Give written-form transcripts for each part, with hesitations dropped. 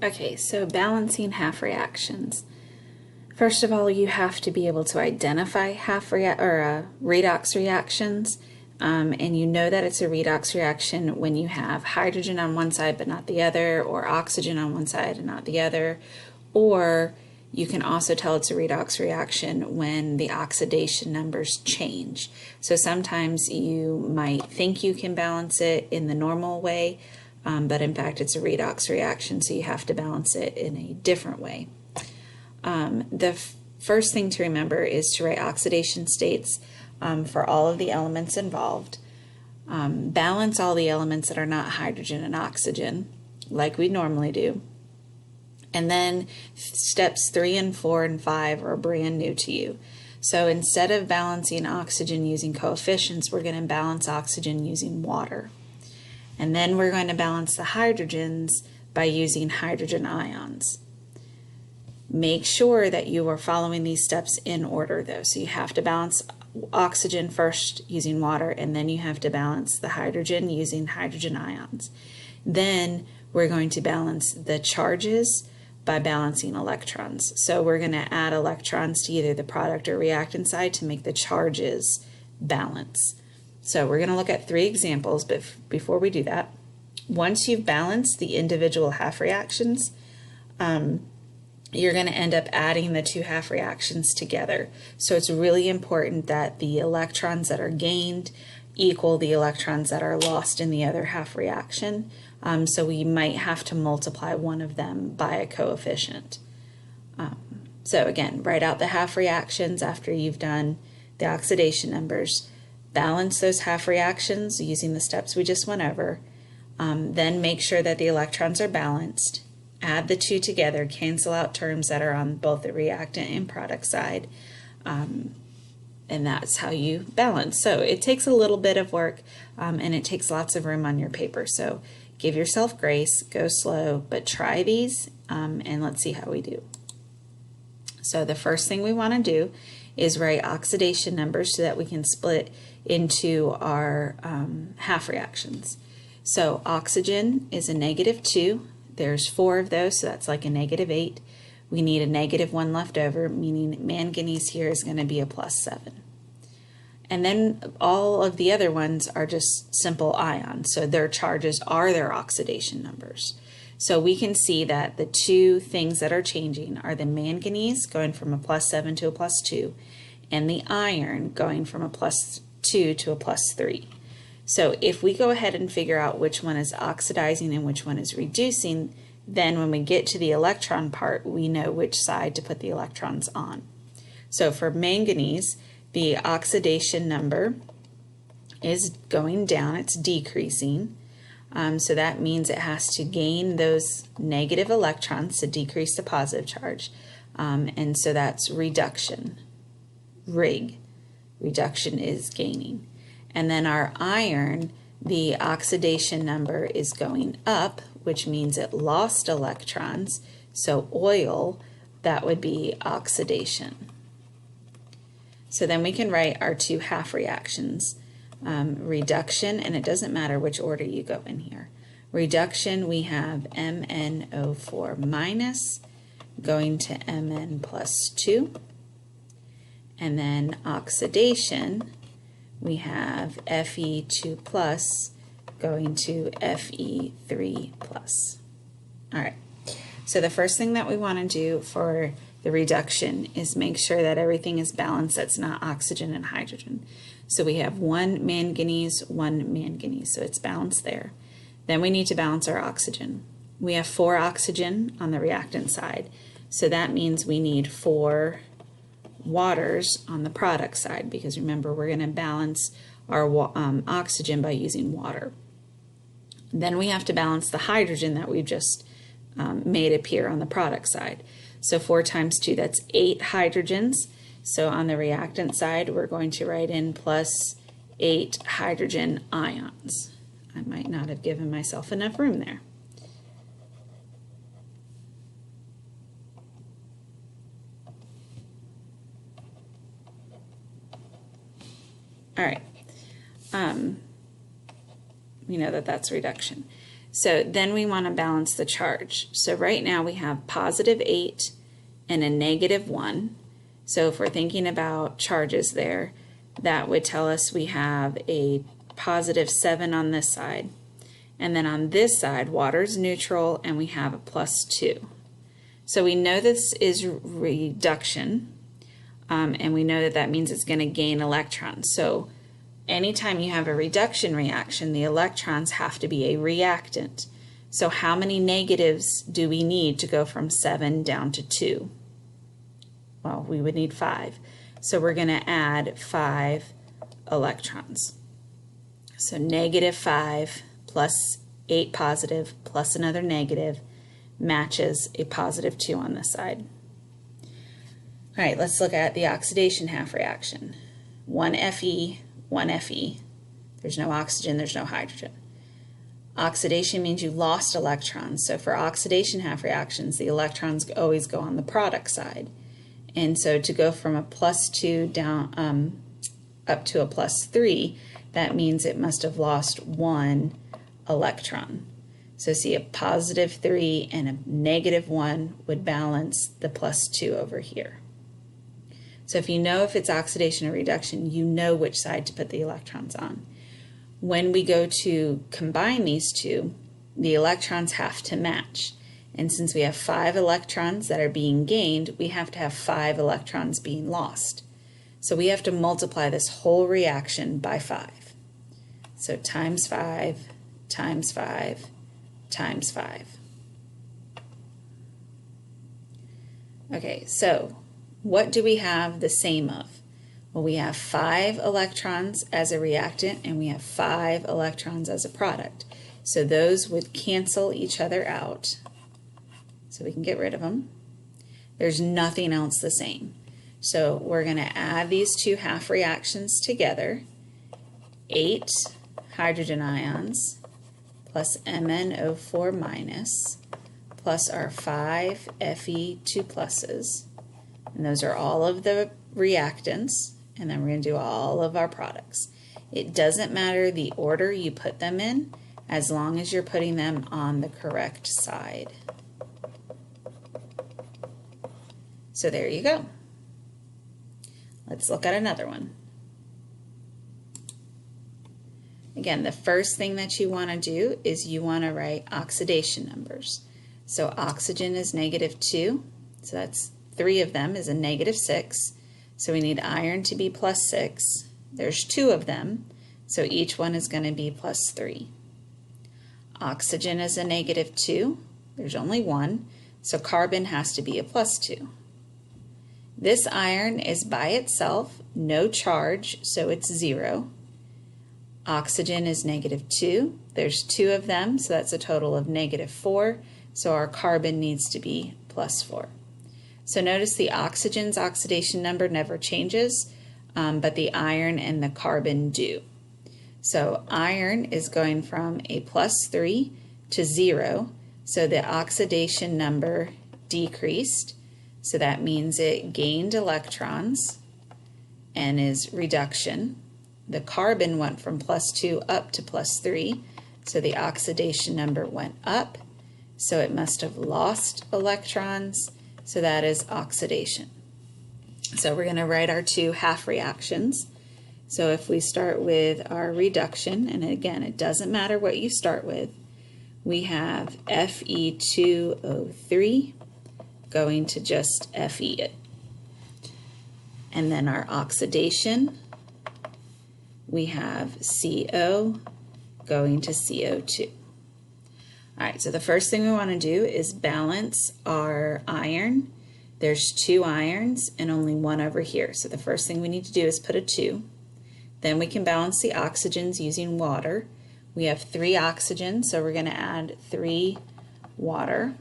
Okay, so balancing half reactions. First of all, you have to be able to identify redox reactions, and you know that it's a redox reaction when you have hydrogen on one side but not the other, or oxygen on one side and not the other, or you can also tell it's a redox reaction when the oxidation numbers change. So sometimes you might think you can balance it in the normal way, but in fact it's a redox reaction, so you have to balance it in a different way. The first thing to remember is to write oxidation states for all of the elements involved. Balance all the elements that are not hydrogen and oxygen, like we normally do. And then steps 3 and 4 and 5 are brand new to you. So instead of balancing oxygen using coefficients, we're going to balance oxygen using water. And then we're going to balance the hydrogens by using hydrogen ions. Make sure that you are following these steps in order though. So you have to balance oxygen first using water, and then you have to balance the hydrogen using hydrogen ions. Then we're going to balance the charges by balancing electrons. So we're going to add electrons to either the product or reactant side to make the charges balance. So we're going to look at 3 examples, but before we do that, once you've balanced the individual half reactions, you're going to end up adding the 2 half reactions together. So it's really important that the electrons that are gained equal the electrons that are lost in the other half reaction. So we might have to multiply one of them by a coefficient. So again, write out the half reactions after you've done the oxidation numbers. Balance those half reactions using the steps we just went over. Then make sure that the electrons are balanced. Add the 2 together, cancel out terms that are on both the reactant and product side. And that's how you balance. So it takes a little bit of work, and it takes lots of room on your paper. So give yourself grace, go slow, but try these, and let's see how we do. So the first thing we want to do is write oxidation numbers so that we can split into our half reactions. So oxygen is a -2. There's 4 of those, so that's like a -8. We need a -1 left over, meaning manganese here is going to be a +7. And then all of the other ones are just simple ions, so their charges are their oxidation numbers. So we can see that the 2 things that are changing are the manganese going from a +7 to a +2, and the iron going from a +2 to a +3. So if we go ahead and figure out which one is oxidizing and which one is reducing, then when we get to the electron part, we know which side to put the electrons on. So for manganese, the oxidation number is going down, it's decreasing. So that means it has to gain those negative electrons to decrease the positive charge. And so that's reduction, rig. Reduction is gaining. And then our iron, the oxidation number is going up, which means it lost electrons. So oil, that would be oxidation. So then we can write our 2 half reactions. Reduction, and it doesn't matter which order you go in here. Reduction, we have MnO4 minus going to Mn plus 2. And then oxidation, we have Fe2 plus going to Fe3 plus. All right, so the first thing that we want to do for the reduction is make sure that everything is balanced that's not oxygen and hydrogen. So we have 1 manganese, 1 manganese, so it's balanced there. Then we need to balance our oxygen. We have 4 oxygen on the reactant side, so that means we need 4 waters on the product side, because remember, we're going to balance our oxygen by using water. Then we have to balance the hydrogen that we've just made appear on the product side. So 4 times 2, that's 8 hydrogens. So on the reactant side, we're going to write in plus 8 hydrogen ions. I might not have given myself enough room there. All right, we know that that's reduction. So then we want to balance the charge. So right now we have positive 8 and a negative 1. So if we're thinking about charges there, that would tell us we have a positive 7 on this side. And then on this side, water's neutral, and we have a plus 2. So we know this is reduction, and we know that that means it's going to gain electrons. So anytime you have a reduction reaction, the electrons have to be a reactant. So how many negatives do we need to go from 7 down to 2? Well, we would need 5. So we're going to add 5 electrons. So negative 5 plus 8 positive plus another negative matches a positive 2 on this side. All right, let's look at the oxidation half reaction. 1 Fe, 1 Fe. There's no oxygen, there's no hydrogen. Oxidation means you lost electrons. So for oxidation half reactions, the electrons always go on the product side. And so to go from a plus 2 down up to a plus 3, that means it must have lost 1 electron. So see, a positive 3 and a negative 1 would balance the plus 2 over here. So if you know if it's oxidation or reduction, you know which side to put the electrons on. When we go to combine these two, the electrons have to match. And since we have 5 electrons that are being gained, we have to have 5 electrons being lost. So we have to multiply this whole reaction by 5. So times 5, times 5, times 5. Okay, so what do we have the same of? Well, we have 5 electrons as a reactant and we have 5 electrons as a product. So those would cancel each other out. So we can get rid of them. There's nothing else the same. So we're going to add these two half reactions together. 8 hydrogen ions plus MnO4 minus plus our 5 Fe2 pluses. And those are all of the reactants. And then we're going to do all of our products. It doesn't matter the order you put them in as long as you're putting them on the correct side. So there you go. Let's look at another one. Again, the first thing that you want to do is you want to write oxidation numbers. So oxygen is -2, so that's 3 of them is a -6. So we need iron to be +6. There's 2 of them, so each one is going to be +3. Oxygen is a -2. There's only 1, so carbon has to be a +2. This iron is by itself, no charge, so it's 0. Oxygen is -2. There's 2 of them, so that's a total of -4. So our carbon needs to be +4. So notice the oxygen's oxidation number never changes, but the iron and the carbon do. So iron is going from a +3 to 0, so the oxidation number decreased. So that means it gained electrons and is reduction. The carbon went from +2 up to +3, so the oxidation number went up. So it must have lost electrons, so that is oxidation. So we're going to write our 2 half reactions. So if we start with our reduction, and again, it doesn't matter what you start with, we have Fe2O3 going to just Fe it. And then our oxidation, we have CO going to CO2. All right, so the first thing we want to do is balance our iron. There's 2 irons and only 1 over here. So the first thing we need to do is put a 2. Then we can balance the oxygens using water. We have 3 oxygens, so we're going to add 3 water.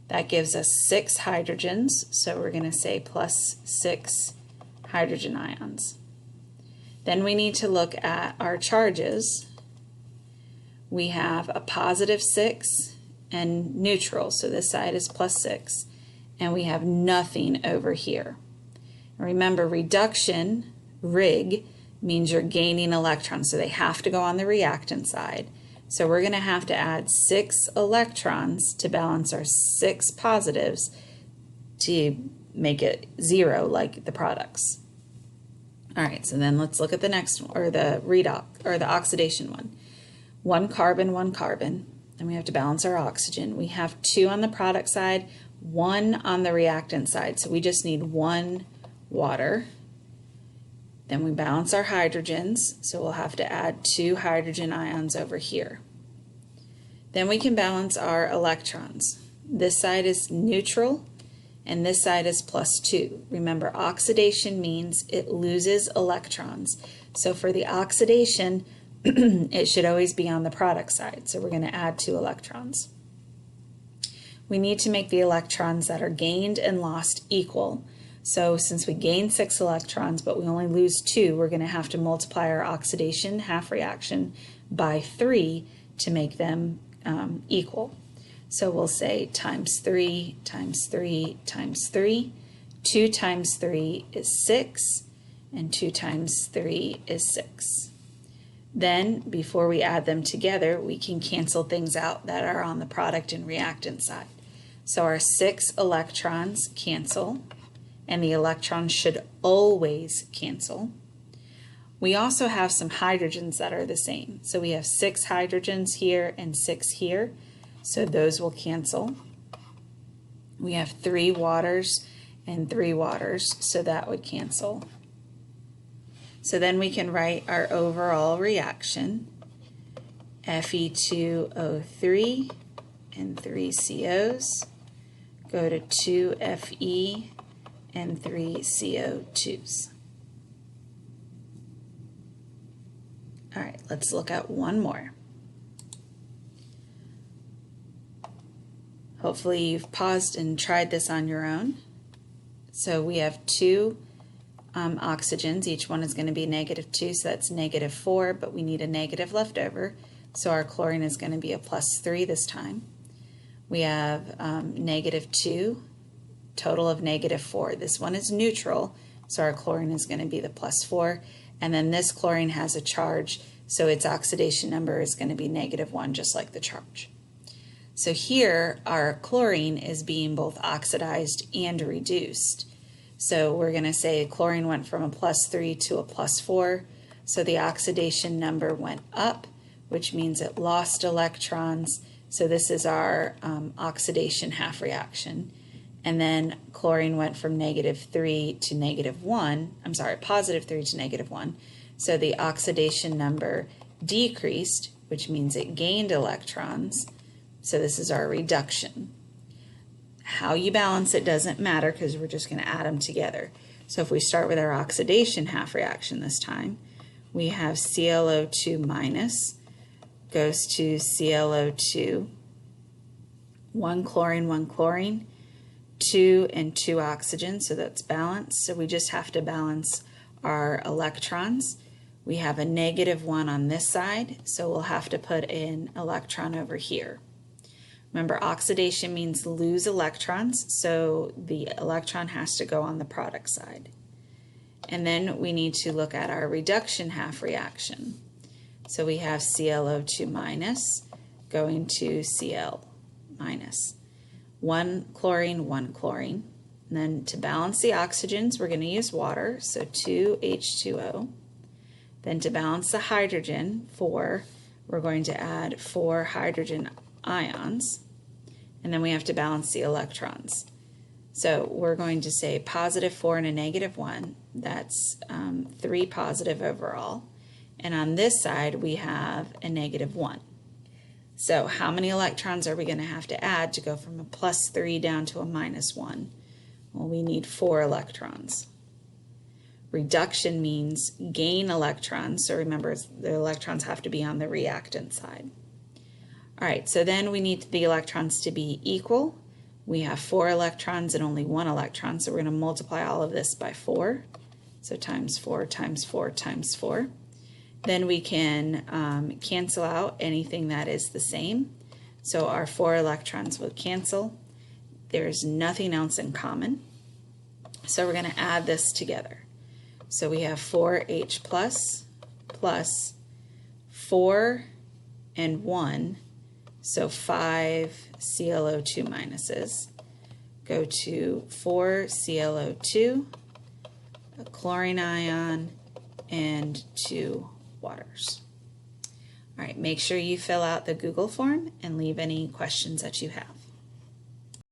That gives us 6 hydrogens, so we're going to say +6 hydrogen ions. Then we need to look at our charges. We have a +6 and neutral, so this side is +6, and we have nothing over here. Remember, reduction, rig, means you're gaining electrons, so they have to go on the reactant side. So we're going to have to add 6 electrons to balance our 6 positives to make it 0 like the products. All right, so then let's look at the next one, or the redox, or the oxidation one. 1 carbon, and we have to balance our oxygen. We have 2 on the product side, 1 on the reactant side, so we just need 1 water. Then we balance our hydrogens, so we'll have to add 2 hydrogen ions over here. Then we can balance our electrons. This side is neutral, and this side is +2. Remember, oxidation means it loses electrons. So for the oxidation, it should always be on the product side. So we're going to add 2 electrons. We need to make the electrons that are gained and lost equal. So since we gain 6 electrons, but we only lose 2, we're going to have to multiply our oxidation half reaction by 3 to make them equal. So we'll say times 3 times 3 times 3. 2 times 3 is 6, and 2 times 3 is 6. Then, before we add them together, we can cancel things out that are on the product and reactant side. So our 6 electrons cancel, and the electrons should always cancel. We also have some hydrogens that are the same. So we have 6 hydrogens here and 6 here. So those will cancel. We have 3 waters and 3 waters, so that would cancel. So then we can write our overall reaction. Fe2O3 and 3 COs go to 2 Fe and 3 CO2s. All right, let's look at one more. Hopefully you've paused and tried this on your own. So we have 2 oxygens. Each one is going to be -2, so that's -4, but we need a negative left over. So our chlorine is going to be a +3 this time. We have -2, total of -4. This one is neutral, so our chlorine is going to be the +4. And then this chlorine has a charge, so its oxidation number is going to be -1, just like the charge. So here, our chlorine is being both oxidized and reduced. So we're going to say chlorine went from a +3 to a +4, so the oxidation number went up, which means it lost electrons. So this is our oxidation half reaction. And then chlorine went from -3 to -1, +3 to -1. So the oxidation number decreased, which means it gained electrons. So this is our reduction. How you balance it doesn't matter because we're just going to add them together. So if we start with our oxidation half reaction this time, we have ClO2 minus goes to ClO2, 1 chlorine, 2 and 2 oxygen, so that's balanced. So we just have to balance our electrons. We have a -1 on this side, so we'll have to put an electron over here. Remember, oxidation means lose electrons, so the electron has to go on the product side. And then we need to look at our reduction half reaction. So we have ClO2 minus going to Cl minus. 1 chlorine, 1 chlorine. And then to balance the oxygens, we're going to use water, so 2 H2O. Then to balance the hydrogen, 4, we're going to add 4 hydrogen ions. And then we have to balance the electrons. So we're going to say +4 and a -1. That's 3 positive overall. And on this side, we have a -1. So how many electrons are we going to have to add to go from a +3 down to a -1? Well, we need 4 electrons. Reduction means gain electrons. So remember, the electrons have to be on the reactant side. All right, so then we need the electrons to be equal. We have 4 electrons and only 1 electron, so we're going to multiply all of this by 4. So times 4 times 4 times 4. Then we can cancel out anything that is the same. So our 4 electrons will cancel. There's nothing else in common. So we're going to add this together. So we have 4H plus 4 and 1, so 5 ClO2 minuses, go to 4 ClO2, a chlorine ion, and 2 waters. All right, make sure you fill out the Google form and leave any questions that you have.